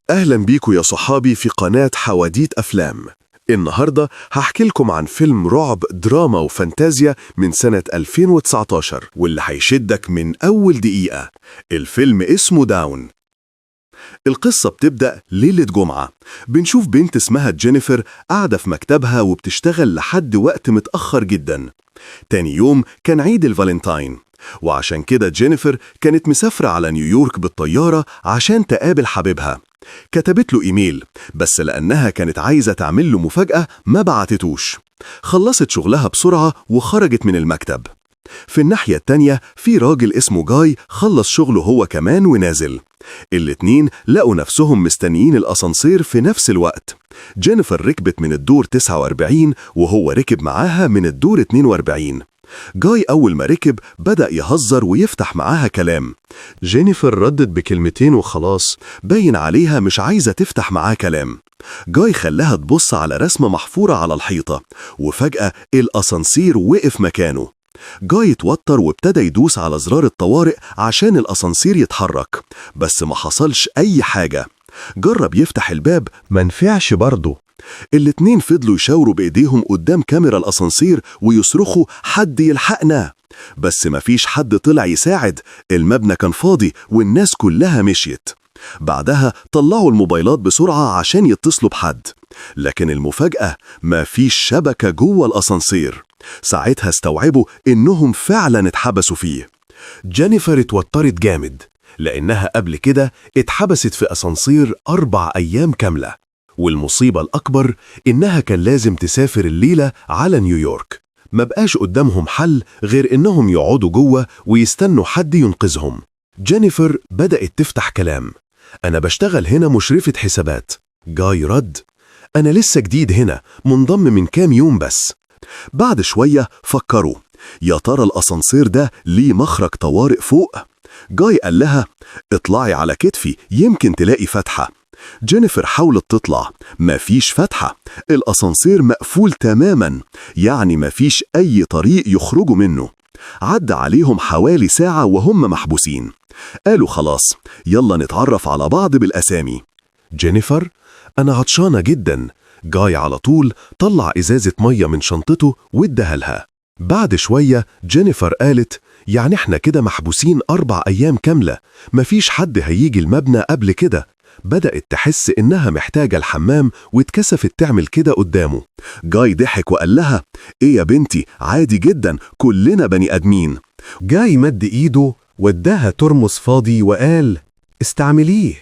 أهلا بيكم يا صحابي في قناة حواديت أفلام. النهاردة هحكي لكم عن فيلم رعب دراما وفانتازيا من سنة 2019 واللي هيشدك من أول دقيقة. الفيلم اسمه داون. القصة بتبدأ ليلة جمعة، بنشوف بنت اسمها جينيفر قاعدة في مكتبها وبتشتغل لحد وقت متأخر جدا. تاني يوم كان عيد الفالنتاين، وعشان كده جينيفر كانت مسافرة على نيويورك بالطيارة عشان تقابل حبيبها. كتبت له إيميل، بس لأنها كانت عايزة تعمل له مفاجأة ما بعتتوش. خلصت شغلها بسرعة وخرجت من المكتب. في الناحية التانية في راجل اسمه جاي خلص شغله هو كمان ونازل. الاتنين لقوا نفسهم مستنيين الأسانسير في نفس الوقت. جينيفر ركبت من الدور 49 وهو ركب معاها من الدور 42. جاي أول ما ركب بدأ يهزر ويفتح معاها كلام. جينيفر ردت بكلمتين وخلاص، باين عليها مش عايزة تفتح معاه كلام. جاي خلاها تبص على رسمة محفورة على الحيطة، وفجأة الأسانسير وقف مكانه. جاي اتوتر وابتدى يدوس على زرار الطوارئ عشان الأسانسير يتحرك، بس ما حصلش أي حاجة. جرب يفتح الباب، منفعش برضه. الاتنين فضلوا يشاوروا بإيديهم قدام كاميرا الأسانسير ويصرخوا حد يلحقنا، بس مفيش حد طلع يساعد. المبنى كان فاضي والناس كلها مشيت. بعدها طلعوا الموبايلات بسرعة عشان يتصلوا بحد، لكن المفاجأة مفيش شبكة جوه الأسانسير. ساعتها استوعبوا إنهم فعلا اتحبسوا فيه. جينيفر اتوترت جامد لأنها قبل كده اتحبست في أسانسير 4 أيام كاملة، والمصيبة الأكبر إنها كان لازم تسافر الليلة على نيويورك. ما بقاش قدامهم حل غير إنهم يقعدوا جوه ويستنوا حد ينقذهم. جينيفر بدأت تفتح كلام. أنا بشتغل هنا مشرفة حسابات. جاي رد، أنا لسه جديد هنا، منضم من كام يوم بس. بعد شوية فكروا، يا ترى الأسانسير ده ليه مخرج طوارئ فوق؟ جاي قال لها اطلعي على كتفي يمكن تلاقي فتحة. جينيفر حاولت تطلع، مفيش فتحة. الأسانسير مقفول تماما، يعني مفيش أي طريق يخرجوا منه. عدى عليهم حوالي ساعة وهم محبوسين. قالوا خلاص يلا نتعرف على بعض بالأسامي. جينيفر، أنا عطشانة جدا. جاي على طول طلع إزازة مية من شنطته واداها لها. بعد شوية جينيفر قالت يعني احنا كده محبوسين 4 أيام كاملة، مفيش حد هيجي المبنى قبل كده. بدأت تحس إنها محتاجة الحمام واتكسفت تعمل كده قدامه. جاي ضحك وقال لها إيه يا بنتي، عادي جدا، كلنا بني آدمين. جاي مد إيده واداها ترمس فاضي وقال استعمليه.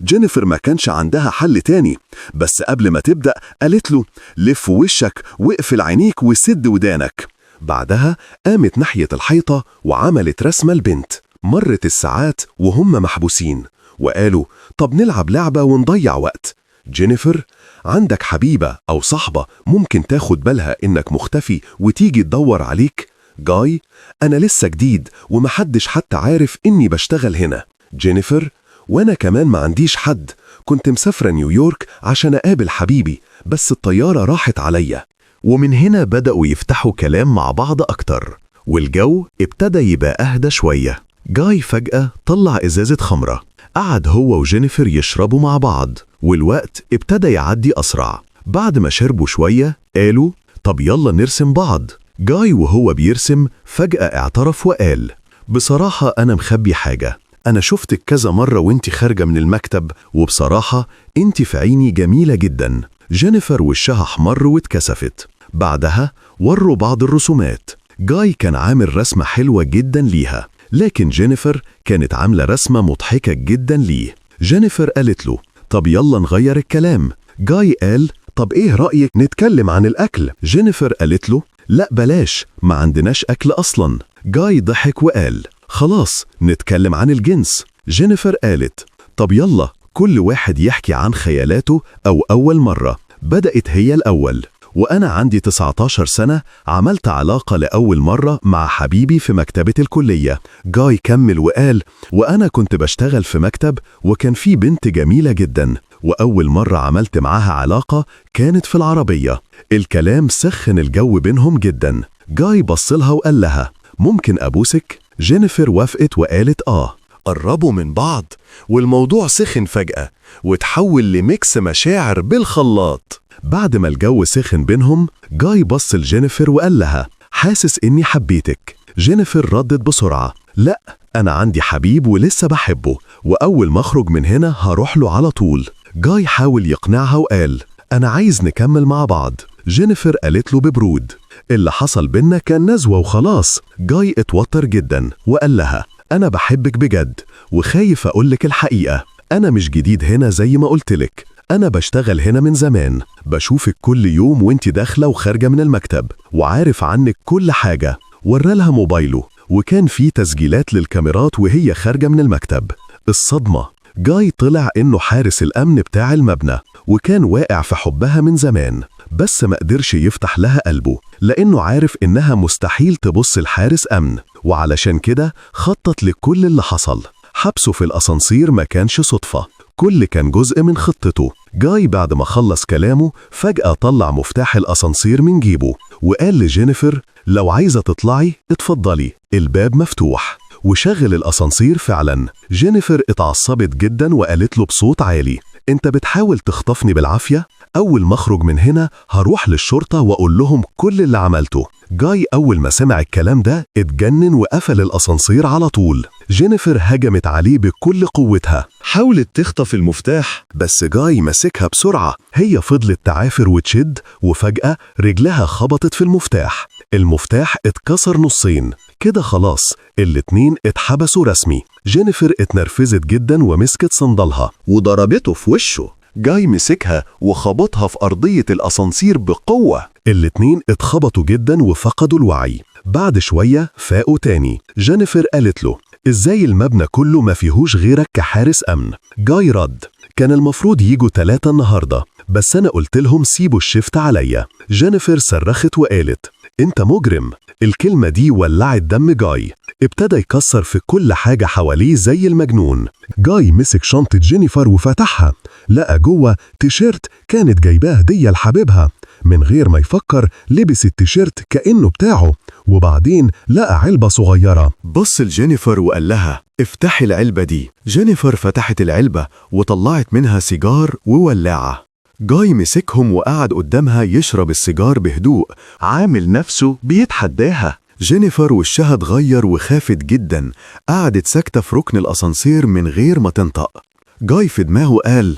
جينيفر ما كانش عندها حل تاني، بس قبل ما تبدأ قالت له لف وشك واقفل عينيك وسد ودانك. بعدها قامت ناحية الحيطة وعملت رسمة البنت. مرت الساعات وهم محبوسين وقالوا طب نلعب لعبة ونضيع وقت. جينيفر، عندك حبيبة أو صاحبة ممكن تاخد بالها إنك مختفي وتيجي تدور عليك؟ جاي، أنا لسه جديد ومحدش حتى عارف إني بشتغل هنا. جينيفر، وأنا كمان ما عنديش حد، كنت مسافرة نيويورك عشان أقابل حبيبي بس الطيارة راحت عليا. ومن هنا بدأوا يفتحوا كلام مع بعض أكتر، والجو ابتدى يبقى أهدى شوية. جاي فجأة طلع إزازة خمرة، قعد هو وجينيفر يشربوا مع بعض، والوقت ابتدى يعدي أسرع. بعد ما شربوا شوية قالوا طب يلا نرسم بعض. جاي وهو بيرسم فجأة اعترف وقال بصراحة أنا مخبي حاجة، أنا شفتك كذا مرة وانت خارجة من المكتب، وبصراحة انت في عيني جميلة جدا. جينيفر وشها احمر واتكسفت. بعدها وروا بعض الرسومات. جاي كان عامل رسمة حلوة جدا ليها، لكن جينيفر كانت عاملة رسمة مضحكة جدا ليه. جينيفر قالت له طب يلا نغير الكلام. جاي قال طب ايه رأيك نتكلم عن الأكل؟ جينيفر قالت له لا بلاش، ما عندناش أكل أصلا. جاي ضحك وقال خلاص نتكلم عن الجنس. جينيفر قالت طب يلا كل واحد يحكي عن خيالاته أو أول مرة. بدأت هي الأول. وأنا عندي 19 سنة عملت علاقة لأول مرة مع حبيبي في مكتبة الكلية. جاي كمل وقال وأنا كنت بشتغل في مكتب وكان في بنت جميلة جدا، وأول مرة عملت معاها علاقة كانت في العربية. الكلام سخن الجو بينهم جدا. جاي بصلها وقال لها ممكن أبوسك؟ جينيفر وافقت وقالت قربوا من بعض والموضوع سخن فجأة وتحول لميكس مشاعر بالخلاط. بعد ما الجو سخن بينهم، جاي بص لجينيفر وقال لها: حاسس إني حبيتك. جينيفر ردت بسرعة: لا، أنا عندي حبيب ولسه بحبه، وأول ما أخرج من هنا هروح له على طول. جاي حاول يقنعها وقال: أنا عايز نكمل مع بعض. جينيفر قالت له ببرود: اللي حصل بينا كان نزوة وخلاص. جاي اتوتر جدا وقال لها: أنا بحبك بجد وخايف أقولك الحقيقة. أنا مش جديد هنا زي ما قلتلك، أنا بشتغل هنا من زمان، بشوفك كل يوم وانت داخلة وخارجة من المكتب وعارف عنك كل حاجة. ورالها موبايله وكان فيه تسجيلات للكاميرات وهي خارجة من المكتب. الصدمة: جاي طلع إنه حارس الأمن بتاع المبنى وكان واقع في حبها من زمان، بس ما قدرش يفتح لها قلبه لأنه عارف إنها مستحيل تبص لحارس أمن، وعلشان كده خطط لكل اللي حصل. حبسه في الأسانسير ما كانش صدفة، كل كان جزء من خطته. جاي بعد ما خلص كلامه فجأة طلع مفتاح الأسانسير من جيبه وقال لجينيفر: لو عايزة تطلعي اتفضلي، الباب مفتوح. وشغل الأسانسير فعلا. جينيفر اتعصبت جدا وقالت له بصوت عالي: انت بتحاول تخطفني بالعافية؟ أول ما أخرج من هنا هروح للشرطة وأقول لهم كل اللي عملته. جاي أول ما سمع الكلام ده اتجنن وقفل الأسانسير على طول. جينيفر هجمت عليه بكل قوتها، حاولت تخطف المفتاح بس جاي مسكها بسرعة. هي فضلت تعافر وتشد وفجأة رجلها خبطت في المفتاح. المفتاح اتكسر نصين. كده خلاص الاتنين اتحبسوا رسمي. جينيفر اتنرفزت جدا ومسكت صندلها وضربته في وشه. جاي مسكها وخبطها في أرضية الأسانسير بقوة. الاتنين اتخبطوا جدا وفقدوا الوعي. بعد شوية فاقوا تاني. جينيفر قالت له: ازاي المبنى كله ما فيهوش غيرك كحارس أمن؟ جاي رد: كان المفروض يجوا 3 النهاردة، بس أنا قلت لهم سيبوا الشفت عليا. جينيفر صرخت وقالت: انت مجرم. الكلمة دي ولعت دم جاي، ابتدى يكسر في كل حاجة حواليه زي المجنون. جاي مسك شنطة جينيفر وفتحها، لقى جوه تيشيرت كانت جايباه هدية لحبيبها. من غير ما يفكر لبس التيشيرت كأنه بتاعه، وبعدين لقى علبة صغيرة. بص لجينيفر وقال لها: افتحي العلبة دي. جينيفر فتحت العلبة وطلعت منها سيجار وولاعة. جاي مسكهم وقعد قدامها يشرب السيجار بهدوء، عامل نفسه بيتحداها. جينيفر وشها اتغير وخافت جدا، قعدت ساكتة في ركن الأسانسير من غير ما تنطق. جاي في دماغه قال: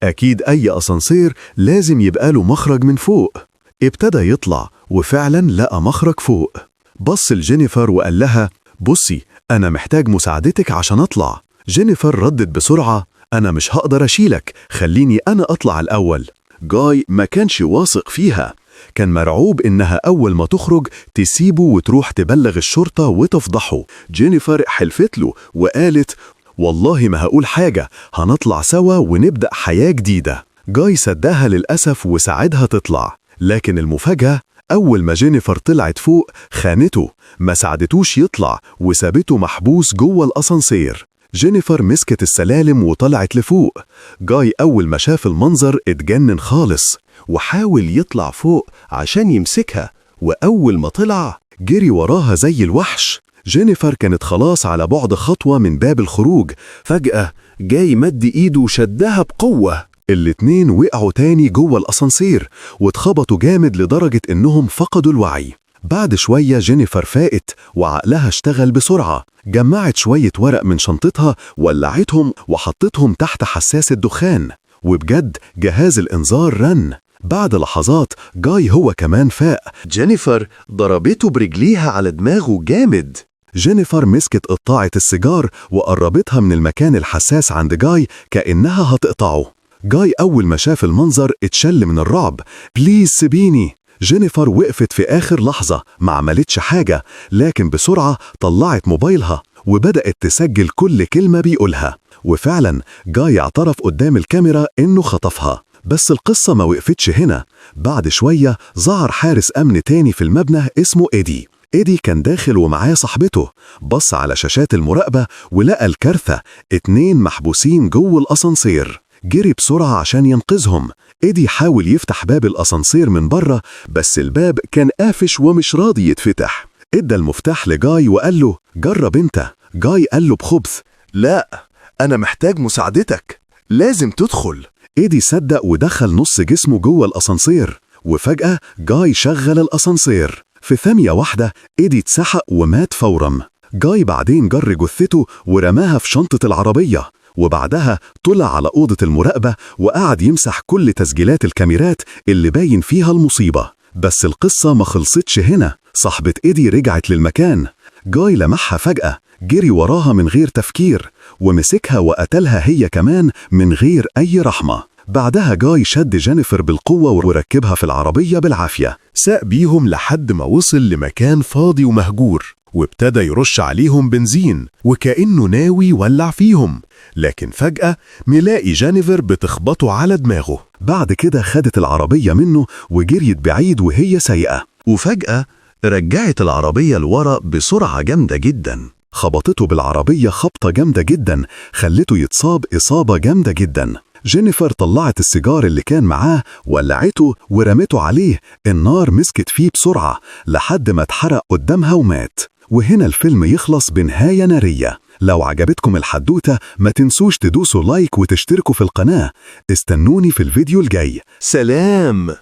أكيد أي أسانسير لازم يبقى له مخرج من فوق. ابتدى يطلع وفعلا لقى مخرج فوق. بص لجينيفر وقال لها: بصي، أنا محتاج مساعدتك عشان أطلع. جينيفر ردت بسرعة: أنا مش هقدر أشيلك، خليني أنا أطلع الأول. جاي ما كانش واثق فيها، كان مرعوب إنها أول ما تخرج تسيبه وتروح تبلغ الشرطة وتفضحه. جينيفر حلفت له وقالت: والله ما هقول حاجة، هنطلع سوا ونبدأ حياة جديدة. جاي صدقها للأسف وساعدها تطلع، لكن المفاجأة أول ما جينيفر طلعت فوق خانته، ما ساعدتوش يطلع وسابته محبوس جوه الأسانسير. جينيفر مسكت السلالم وطلعت لفوق. جاي أول ما شاف المنظر اتجنن خالص وحاول يطلع فوق عشان يمسكها، وأول ما طلع جري وراها زي الوحش. جينيفر كانت خلاص على بعد خطوة من باب الخروج. فجأة جاي مد إيده وشدها بقوة. الاتنين وقعوا تاني جوه الأسانسير واتخبطوا جامد لدرجة إنهم فقدوا الوعي. بعد شوية جينيفر فاقت وعقلها اشتغل بسرعة، جمعت شوية ورق من شنطتها ولعتهم وحطتهم تحت حساس الدخان، وبجد جهاز الإنذار رن. بعد لحظات جاي هو كمان فاق. جينيفر ضربته برجليها على دماغه جامد. جينيفر مسكت قطاعة السيجار وقربتها من المكان الحساس عند جاي كأنها هتقطعه. جاي أول ما شاف المنظر اتشل من الرعب. بليز سيبيني. جينيفر وقفت في آخر لحظة، ما عملتش حاجة، لكن بسرعة طلعت موبايلها وبدأت تسجل كل كلمة بيقولها. وفعلا جاي اعترف قدام الكاميرا إنه خطفها. بس القصة ما وقفتش هنا. بعد شوية ظهر حارس أمن تاني في المبنى اسمه إيدي. إيدي كان داخل ومعاه صاحبته. بص على شاشات المراقبة ولقى الكارثة، 2 محبوسين جوه الأسانسير. جري بسرعة عشان ينقذهم. إيدي حاول يفتح باب الأسانسير من بره، بس الباب كان قافش ومش راضي يتفتح. ادى المفتاح لجاي وقال له: جرب انت. جاي قال له بخبث: لا، أنا محتاج مساعدتك، لازم تدخل. إيدي صدق ودخل نص جسمه جوه الأسانسير، وفجأة جاي شغل الأسانسير. في ثانية واحدة إيدي اتسحق ومات فورا. جاي بعدين جر جثته ورماها في شنطة العربية، وبعدها طلع على أوضة المراقبة وقعد يمسح كل تسجيلات الكاميرات اللي باين فيها المصيبة. بس القصة ما خلصتش هنا. صاحبة إيدي رجعت للمكان. جاي لمحها فجأة، جري وراها من غير تفكير، ومسكها وقتلها هي كمان من غير أي رحمة. بعدها جاي شد جينيفر بالقوة وركبها في العربية بالعافية. ساق بيهم لحد ما وصل لمكان فاضي ومهجور، وابتدى يرش عليهم بنزين وكأنه ناوي يولع فيهم، لكن فجأة ملاقي جينيفر بتخبطه على دماغه. بعد كده خدت العربية منه وجريت بعيد وهي سايقة، وفجأة رجعت العربية لورا بسرعة جامدة جدا. خبطته بالعربية خبطة جامدة جدا خلته يتصاب إصابة جامدة جدا. جينيفر طلعت السيجار اللي كان معاه ولعته ورمته عليه. النار مسكت فيه بسرعة لحد ما اتحرق قدامها ومات. وهنا الفيلم يخلص بنهاية نارية. لو عجبتكم الحدوتة ما تنسوش تدوسوا لايك وتشتركوا في القناة. استنوني في الفيديو الجاي. سلام.